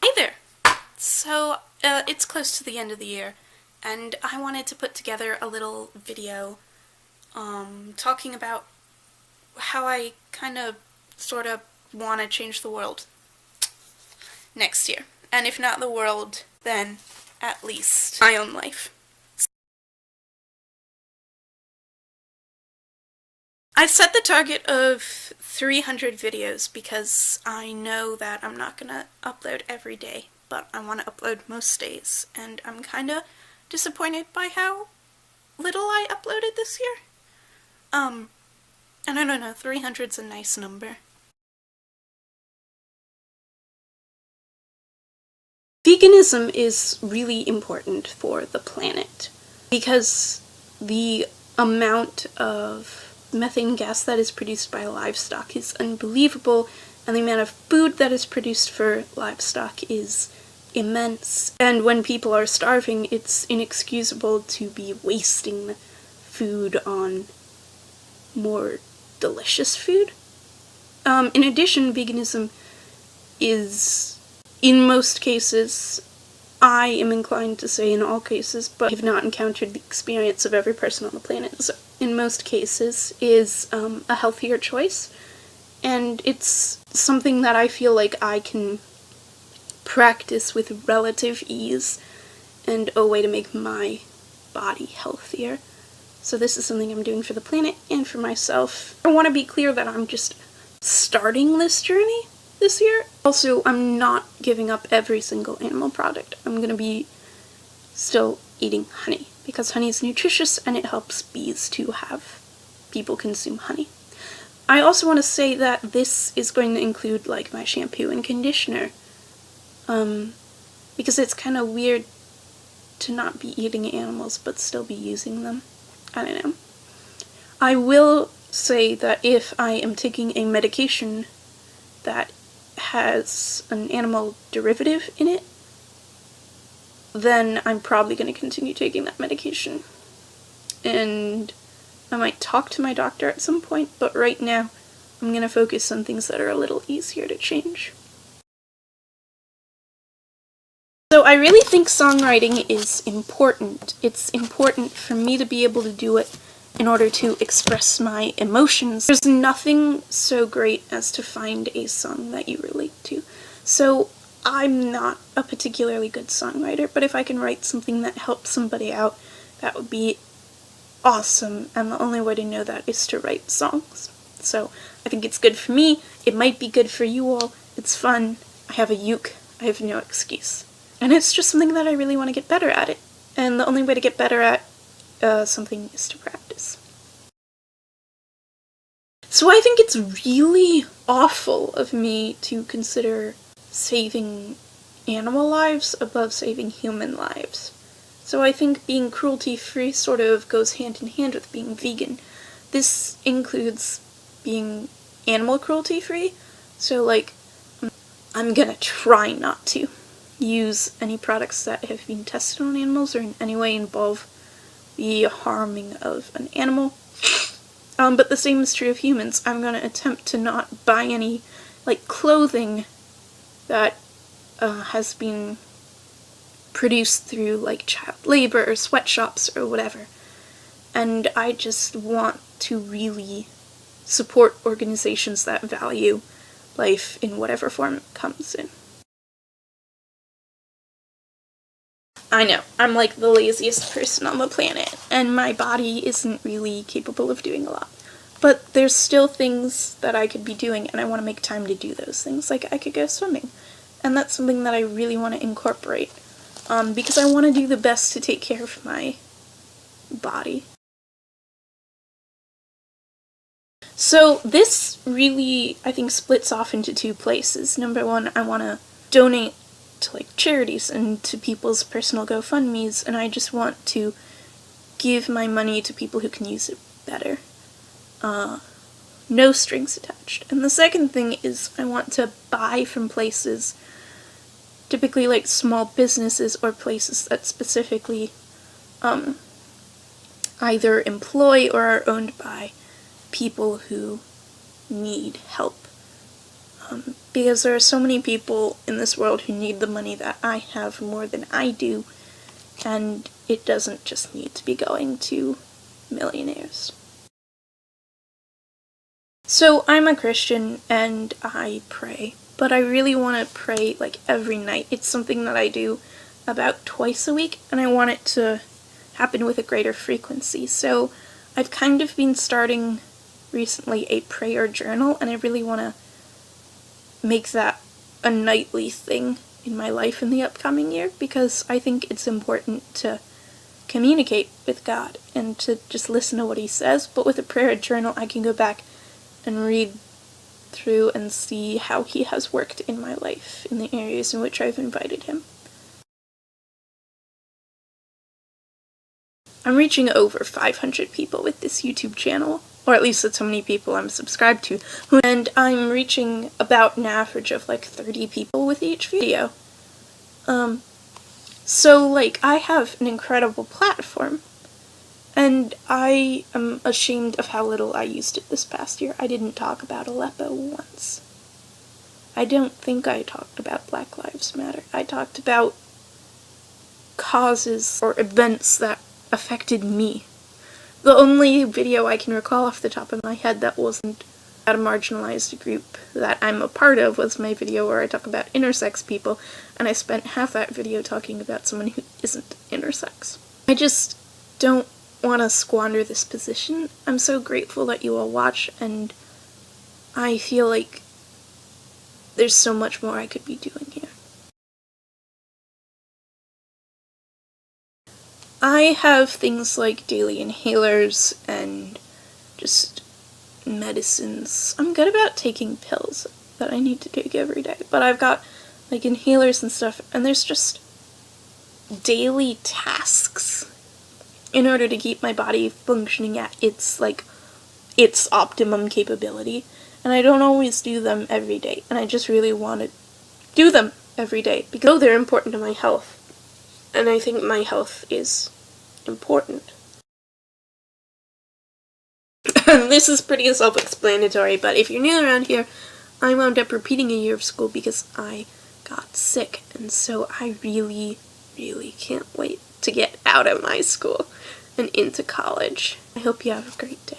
Hey there! So, it's close to the end of the year, and I wanted to put together a little video, talking about how I sort of want to change the world next year. And if not the world, then at least my own life. I set the target of 300 videos because I know that I'm not gonna upload every day, but I want to upload most days, and I'm kinda disappointed by how little I uploaded this year. And I don't know, 300's a nice number. Veganism is really important for the planet because the amount of methane gas that is produced by livestock is unbelievable, and the amount of food that is produced for livestock is immense. And when people are starving, it's inexcusable to be wasting food on more delicious food. In addition, veganism is, in most cases, I am inclined to say in all cases, but I have not encountered the experience of every person on the planet, so in most cases is a healthier choice, and it's something that I feel like I can practice with relative ease and a way to make my body healthier. So this is something I'm doing for the planet and for myself. I want to be clear that I'm just starting this journey this year. Also, I'm not giving up every single animal product. I'm going to be still eating honey because honey is nutritious and it helps bees to have people consume honey. I also want to say that this is going to include like my shampoo and conditioner, because it's kind of weird to not be eating animals but still be using them. I don't know. I will say that if I am taking a medication that has an animal derivative in it, then I'm probably going to continue taking that medication. And I might talk to my doctor at some point, but right now I'm going to focus on things that are a little easier to change. So I really think songwriting is important. It's important for me to be able to do it in order to express my emotions. There's nothing so great as to find a song that you relate to. So I'm not a particularly good songwriter, but if I can write something that helps somebody out, that would be awesome, and the only way to know that is to write songs. So I think it's good for me, it might be good for you all, it's fun, I have a uke, I have no excuse. And it's just something that I really want to get better at it, and the only way to get better at something is to practice. So I think it's really awful of me to consider saving animal lives above saving human lives. So I think being cruelty-free sort of goes hand in hand with being vegan. This includes being animal cruelty-free, so like, I'm gonna try not to use any products that have been tested on animals or in any way involve the harming of an animal. But the same is true of humans. I'm gonna attempt to not buy any, like, clothing that has been produced through, like, child labor or sweatshops or whatever. And I just want to really support organizations that value life in whatever form it comes in. I know, I'm like the laziest person on the planet, and my body isn't really capable of doing a lot. But there's still things that I could be doing, and I want to make time to do those things. Like, I could go swimming, and that's something that I really want to incorporate, because I want to do the best to take care of my body. So this really, I think, splits off into two places. Number one, I want to donate to like charities and to people's personal GoFundMes, and I just want to give my money to people who can use it better. No strings attached. And the second thing is I want to buy from places, typically like small businesses or places that specifically either employ or are owned by people who need help. because there are so many people in this world who need the money that I have more than I do, and it doesn't just need to be going to millionaires. So I'm a Christian and I pray, but I really want to pray like every night. It's something that I do about twice a week, and I want it to happen with a greater frequency. So I've kind of been starting recently a prayer journal, and I really want to make that a nightly thing in my life in the upcoming year, because I think it's important to communicate with God and to just listen to what he says. But with a prayer journal, I can go back and read through and see how he has worked in my life in the areas in which I've invited him. I'm reaching over 500 people with this YouTube channel, or at least that's how many people I'm subscribed to, and I'm reaching about an average of like 30 people with each video. So like, I have an incredible platform, and I am ashamed of how little I used it this past year. I didn't talk about Aleppo once. I don't think I talked about Black Lives Matter. I talked about causes or events that affected me. The only video I can recall off the top of my head that wasn't about a marginalized group that I'm a part of was my video where I talk about intersex people, and I spent half that video talking about someone who isn't intersex. I just don't want to squander this position. I'm so grateful that you all watch, and I feel like there's so much more I could be doing here. I have things like daily inhalers and just medicines. I'm good about taking pills that I need to take every day, but I've got like inhalers and stuff, and there's just daily tasks in order to keep my body functioning at its optimum capability, and I don't always do them every day, and I just really want to do them every day because they're important to my health, and I think my health is important. This is pretty self-explanatory, but if you're new around here, I wound up repeating a year of school because I got sick, and so I really can't wait to get out of my school and into college. I hope you have a great day.